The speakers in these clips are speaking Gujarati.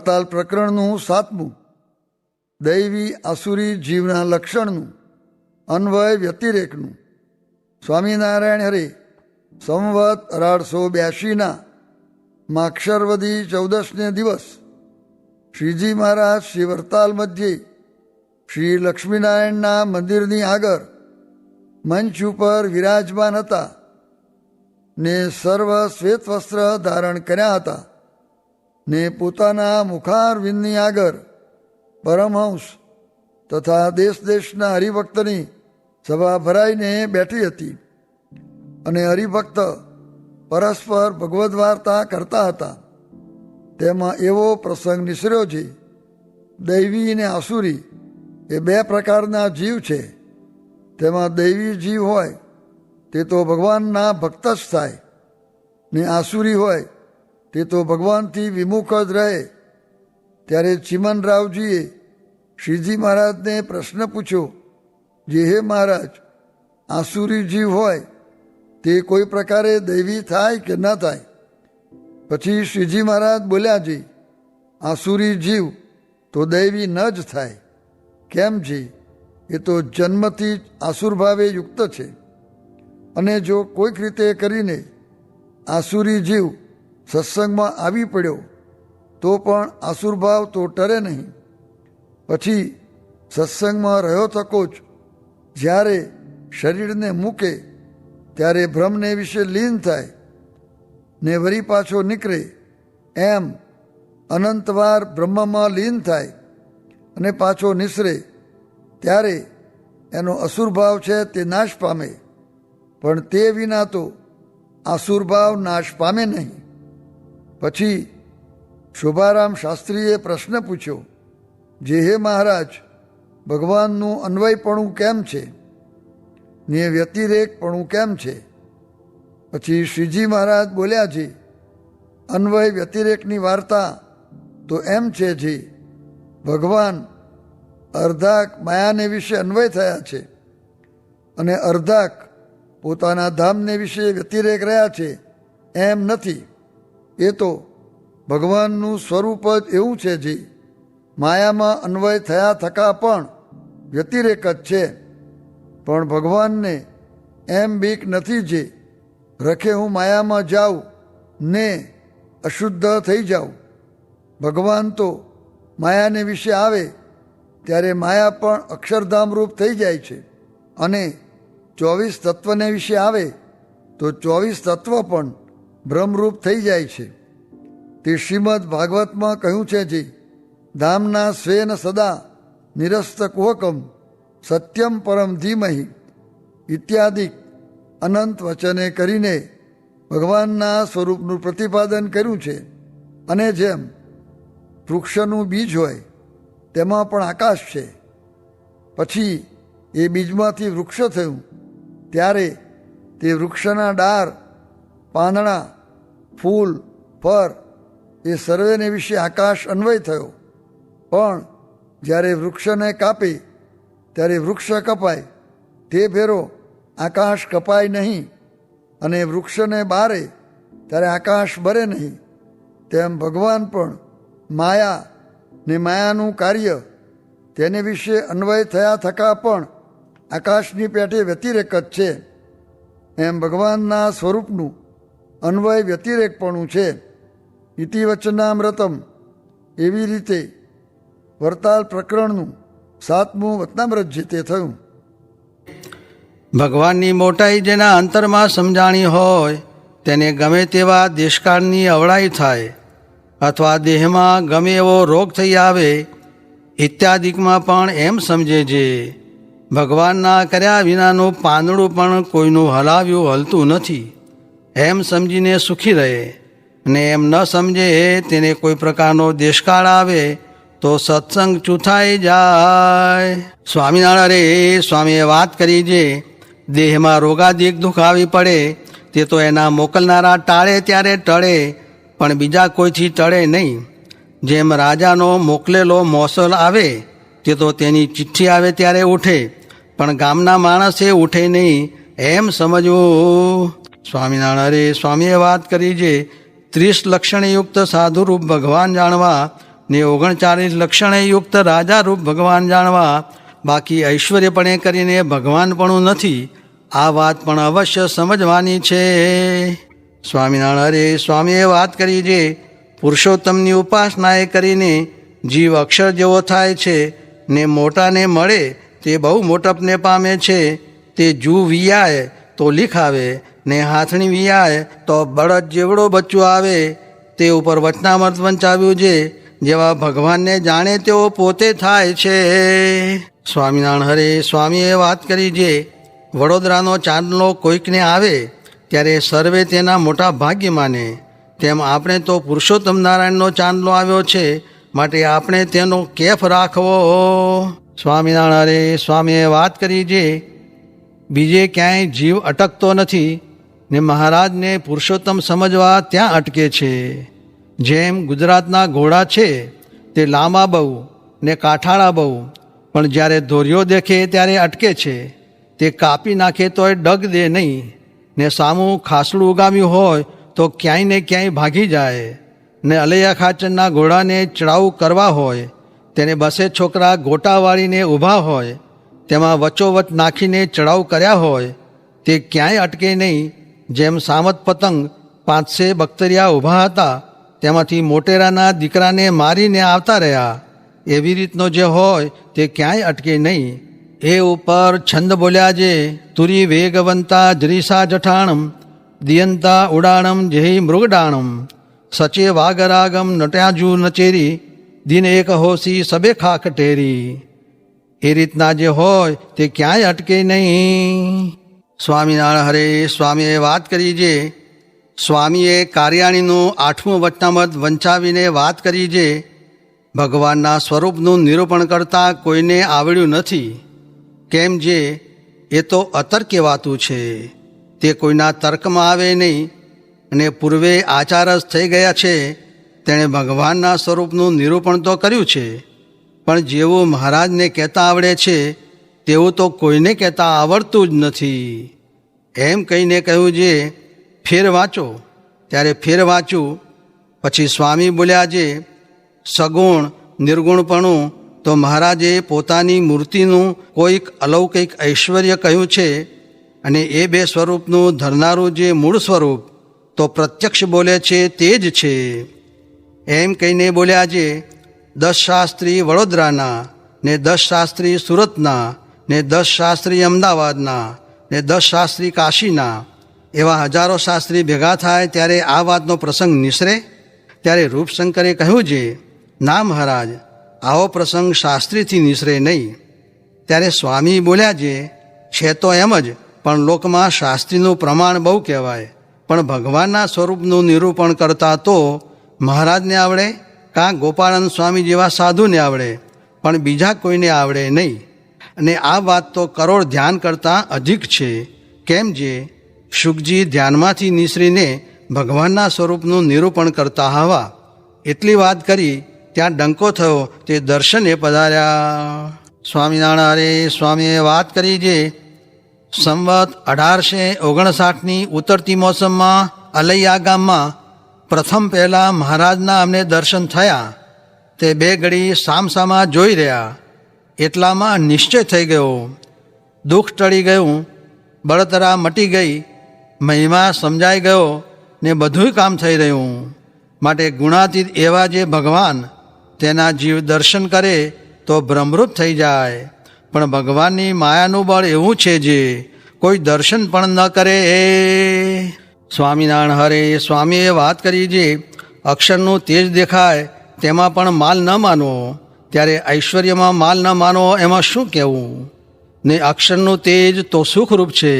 તાલ પ્રકરણનું 7મું દૈવી આસુરી જીવના લક્ષણનું અન્વય વ્યતિરેકનું. સ્વામિનારાયણ હરે સંવત 1882 માક્ષરવદી 14ને દિવસ શ્રીજી મહારાજ શ્રી વરતાલ મધ્યે શ્રી લક્ષ્મીનારાયણના મંદિરની આગળ મંચ ઉપર વિરાજમાન હતા ને સર્વ શ્વેત વસ્ત્ર ધારણ કર્યા હતા ને પોતાના મુખારવિંદની આગળ પરમહંસ તથા દેશ દેશના હરિભક્તની સભા ભરાઈને બેઠી હતી અને હરિભક્ત પરસ્પર ભગવદ્ વાર્તા કરતા હતા. તેમાં એવો પ્રસંગ નિસર્યો છે. દૈવી અને આસુરી એ બે પ્રકારના જીવ છે. તેમાં દૈવી જીવ હોય તે તો ભગવાનના ભક્ત જ થાય ને આસુરી હોય તે તો ભગવાનથી વિમુખ જ રહે. ત્યારે ચિમનરાવજીએ શ્રીજી મહારાજને પ્રશ્ન પૂછ્યો, જે હે મહારાજ, આસુરી જીવ હોય તે કોઈ પ્રકારે દૈવી થાય કે ન થાય? પછી શ્રીજી મહારાજ બોલ્યા, જી આસુરી જીવ તો દૈવી ન જ થાય. કેમ જી? એ તો જન્મથી જ આસુર ભાવે યુક્ત છે અને જો કોઈક રીતે કરીને આસુરી જીવ સત્સંગમાં આવી પડ્યો તો પણ આસુરભાવ તો ટરે નહીં. પછી સત્સંગમાં રહ્યો થકો જ જ્યારે શરીરને મૂકે ત્યારે બ્રહ્મને વિશે લીન થાય ને વળી પાછો નીકળે એમ અનંતવાર બ્રહ્મમાં લીન થાય અને પાછો નિસરે ત્યારે એનો અસુરભાવ છે તે નાશ પામે. પણ તે વિના તો આસુરભાવ નાશ પામે નહીં. પછી શોભારામ શાસ્ત્રીએ પ્રશ્ન પૂછ્યો, જે હે મહારાજ, ભગવાનનું અન્વયપણું કેમ છે ને વ્યતિરેકપણું કેમ છે? પછી શ્રીજી મહારાજ બોલ્યા, છે અન્વય વ્યતિરેકની વાર્તા તો એમ છે જે ભગવાન અર્ધાક માયાને વિશે અન્વય થયા છે અને અર્ધાક પોતાના ધામને વિશે વ્યતિરેક રહ્યા છે એમ નથી. એ તો ભગવાનનું સ્વરૂપ જ એવું છે જે માયામાં અન્વય થયા થકા પણ વ્યતિરેક જ છે. પણ ભગવાનને એમ બીક નથી જે રખે હું માયામાં જાઉં ને અશુદ્ધ થઈ જાઉં. ભગવાન તો માયાને વિશે આવે ત્યારે માયા પણ અક્ષરધામ રૂપ થઈ જાય છે અને 24 તત્વને વિશે આવે તો 24 તત્વ પણ બ્રહ્મરૂપ થઈ જાય છે. તે શ્રીમદ ભાગવતમાં કહ્યું છે, જે ધામના સ્વેન સદા નિરસ્ત કુહકમ સત્યમ પરમ ધીમહિ ઇત્યાદિ અનંત વચને કરીને ભગવાનના સ્વરૂપનું પ્રતિપાદન કર્યું છે. અને જેમ વૃક્ષનું બીજ હોય તેમાં પણ આકાશ છે, પછી એ બીજમાંથી વૃક્ષ થયું ત્યારે તે વૃક્ષના ડાળ, પાંદડા, ફૂલ, ફળ એ સર્વેને વિશે આકાશ અન્વય થયો. પણ જ્યારે વૃક્ષને કાપે ત્યારે વૃક્ષ કપાય, તે ફેરો આકાશ કપાય નહીં, અને વૃક્ષને બારે ત્યારે આકાશ બરે નહીં. તેમ ભગવાન પણ માયા ને માયાનું કાર્ય તેને વિશે અન્વય થયા થકા પણ આકાશની પેટે વ્યતિરેક જ છે. એમ ભગવાનના સ્વરૂપનું અન્વય વ્યતિરેકપણું છે. ઇતિ વચનામૃતમ. એવી રીતે વરતાલ પ્રકરણનું 7મું વચનામૃત જે તે થયું. ભગવાનની મોટાઈ જેના અંતરમાં સમજાણી હોય તેને ગમે તેવા દેશકાળની અવળાઈ થાય અથવા દેહમાં ગમે એવો રોગ થઈ આવે ઇત્યાદિકમાં પણ એમ સમજે જે ભગવાનના કર્યા વિનાનું પાંદડું પણ કોઈનું હલાવ્યું હલતું નથી એમ સમજીને સુખી રહે. અને એમ ન સમજે તેને કોઈ પ્રકારનો દેશકાળ આવે તો સત્સંગ ચૂથાઈ જાય. સ્વામિનારાયણ રે સ્વામીએ વાત કરી, જે દેહમાં રોગાદિક દુઃખ આવી પડે તે તો એના મોકલનારા ટાળે ત્યારે ટળે, પણ બીજા કોઈથી ટળે નહીં. જેમ રાજાનો મોકલેલો મોસલ આવે તે તો તેની ચિઠ્ઠી આવે ત્યારે ઉઠે, પણ ગામના માણસે ઉઠે નહીં એમ સમજવું. સ્વામિનારાયણ રે સ્વામીએ વાત કરી, જે 30 લક્ષણયુક્ત સાધુરૂપ ભગવાન જાણવા ને 39 લક્ષણે યુક્ત રાજારૂપ ભગવાન જાણવા, બાકી ઐશ્વર્યપણે કરીને ભગવાનપણું નથી, આ વાત પણ અવશ્ય સમજવાની છે. સ્વામિનારાયણ સ્વામીએ વાત કરી જે પુરુષોત્તમની ઉપાસનાએ કરીને જીવ અક્ષર જેવો થાય છે ને મોટાને મળે તે બહુ મોટપને પામે છે. તે જૂ વિયાય તો લીખ આવે ને હાથણી વિયાય તો બળદ જેવડો બચ્ચું આવે. તે ઉપર વચનામૃત વંચાવ્યું છે, જેવા ભગવાનને જાણે તેઓ પોતે થાય છે. સ્વામિનારાયણ હરે સ્વામીએ વાત કરી જે વડોદરાનો ચાંદલો કોઈકને આવે ત્યારે સર્વે તેના મોટા ભાગ્ય માને, તેમ આપણે તો પુરુષોત્તમ નારાયણનો ચાંદલો આવ્યો છે, માટે આપણે તેનો કેફ રાખવો. સ્વામિનારાયણ હરે સ્વામીએ વાત કરી જે બીજે ક્યાંય જીવ અટકતો નથી ને મહારાજને પુરુષોત્તમ સમજવા ત્યાં અટકે છે. જેમ ગુજરાતના ઘોડા છે તે લાંબા બહુ ને કાઠાળા બહુ, પણ જ્યારે ધોરીઓ દેખે ત્યારે અટકે છે. તે કાપી નાખે તોય ડગ દે નહીં, ને સામું ખાસલું ઉગામ્યું હોય તો ક્યાંય ને ક્યાંય ભાગી જાય. ને અલૈયા ખાચરના ઘોડાને ચડાવું કરવા હોય, તેને 2 છોકરા ગોટા વાળીને ઊભા હોય, તેમાં વચોવચ નાખીને ચડાવ કર્યા હોય, તે ક્યાંય અટકે નહીં. જેમ સામત પતંગ 500 બખ્તરિયા ઊભા હતા, તેમાંથી મોટેરાના દીકરાને મારીને આવતા રહ્યા, એવી રીતનો જે હોય તે ક્યાંય અટકે નહીં. એ ઉપર છંદ બોલ્યા જે તુરી વેગવંતા જરીસા જઠાણમ દિયંતા ઉડાણમ જેહી મૃગડાણમ સચે વાગરાગમ નટ્યાજુ નચેરી દિન એક હોસી સબે ખાખ ટેરી. એ રીતના જે હોય તે ક્યાંય અટકે નહીં. સ્વામિનારાયણ હરે સ્વામીએ વાત કરી જે સ્વામીએ કાર્યાણીનું 8મું વચનામૃત વંચાવીને વાત કરી જે ભગવાનના સ્વરૂપનું નિરૂપણ કરતાં કોઈને આવડ્યું નથી. કેમ જે એ તો અતર્ક કહેવાતું છે, તે કોઈના તર્કમાં આવે નહીં. અને પૂર્વે આચારસ થઈ ગયા છે, તેણે ભગવાનના સ્વરૂપનું નિરૂપણ તો કર્યું છે, પણ જેવું મહારાજને કહેતા આવડે છે તેવું તો કોઈને કહેતા આવડતું જ નથી. એમ કહીને કહ્યું જે ફેર વાંચો. ત્યારે ફેર વાંચ્યું. પછી સ્વામી બોલ્યા જે સગુણ નિર્ગુણપણું તો મહારાજે પોતાની મૂર્તિનું કોઈક અલૌકિક ઐશ્વર્ય કહ્યું છે, અને એ 2 સ્વરૂપનું ધરનારું જે મૂળ સ્વરૂપ તો પ્રત્યક્ષ બોલે છે તે જ છે. એમ કહીને બોલ્યા જે 10 શાસ્ત્રી વડોદરાના ને 10 શાસ્ત્રી સુરતના ને 10 શાસ્ત્રી અમદાવાદના ને 10 શાસ્ત્રી કાશીના, એવા હજારો શાસ્ત્રી ભેગા થાય ત્યારે આ વાતનો પ્રસંગ નિસરે. ત્યારે રૂપશંકરે કહ્યું છે, ના મહારાજ, આવો પ્રસંગ શાસ્ત્રીથી નિસરે નહીં. ત્યારે સ્વામી બોલ્યા છે, છે તો એમ જ, પણ લોકમાં શાસ્ત્રીનું પ્રમાણ બહુ કહેવાય, પણ ભગવાનના સ્વરૂપનું નિરૂપણ કરતા તો મહારાજને આવડે કાં ગોપાળાનંદ સ્વામી જેવા સાધુને આવડે, પણ બીજા કોઈને આવડે નહીં. અને આ વાત તો કરોડ ધ્યાન કરતાં અધિક છે. કેમ જે શુકજી ધ્યાનમાંથી નિસરીને ભગવાનના સ્વરૂપનું નિરૂપણ કરતા હવા. એટલી વાત કરી ત્યાં ડંકો થયો તે દર્શને પધાર્યા. સ્વામિનારાયણ સ્વામીએ વાત કરી જે સંવત 1859ની ઉતરતી મોસમમાં અલૈયા ગામમાં પ્રથમ પહેલાં મહારાજના અમને દર્શન થયા. તે 2 ઘડી સામસામા જોઈ રહ્યા. એટલામાં નિશ્ચય થઈ ગયો, દુઃખ ટળી ગયું, બળતરા મટી ગઈ, મહિમા સમજાઈ ગયો ને બધુંય કામ થઈ રહ્યું. માટે ગુણાતીત એવા જે ભગવાન તેના જીવ દર્શન કરે તો ભ્રમરૂપ થઈ જાય. પણ ભગવાનની માયાનું બળ એવું છે જે કોઈ દર્શન પણ ન કરે. સ્વામિનારાયણ હરે સ્વામીએ વાત કરી જે અક્ષરનું તેજ દેખાય તેમાં પણ માલ ન માનવો. ત્યારે ઐશ્વર્યમાં માલ ન માનવો એમાં શું કહેવું. ને અક્ષરનું તેજ તો સુખરૂપ છે,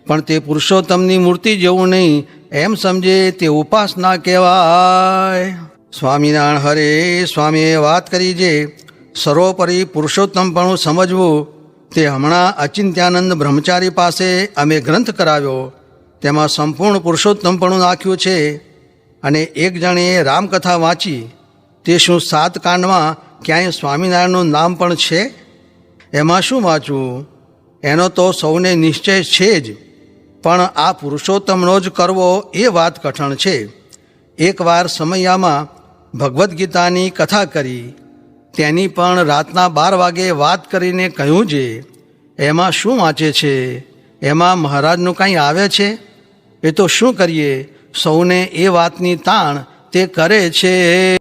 પણ તે પુરુષોત્તમની મૂર્તિ જેવું નહીં એમ સમજે તે ઉપાસના કહેવાય. સ્વામિનારાયણ હરે સ્વામીએ વાત કરી જે સર્વોપરી પુરુષોત્તમપણું સમજવું તે હમણાં અચિંત્યાનંદ બ્રહ્મચારી પાસે અમે ગ્રંથ કરાવ્યો. તેમાં સંપૂર્ણ પુરુષોત્તમપણું નાખ્યું છે. અને એક જણે રામકથા વાંચી, તે શું 7 કાંડમાં ક્યાંય સ્વામિનારાયણનું નામ પણ છે? એમાં શું વાંચવું? એનો તો સૌને નિશ્ચય છે જ, પણ આ પુરુષોત્તમનો જ કરવો એ વાત કઠણ છે. એકવાર સમયામાં ભગવદ્ ગીતાની કથા કરી, તેની પણ રાતના 12 વાગે વાત કરીને કહ્યું છે, એમાં શું વાંચે છે? એમાં મહારાજનું કાંઈ આવે છે? એ તો શું કરીએ, સૌને એ વાતની તાણ તે કરે છે.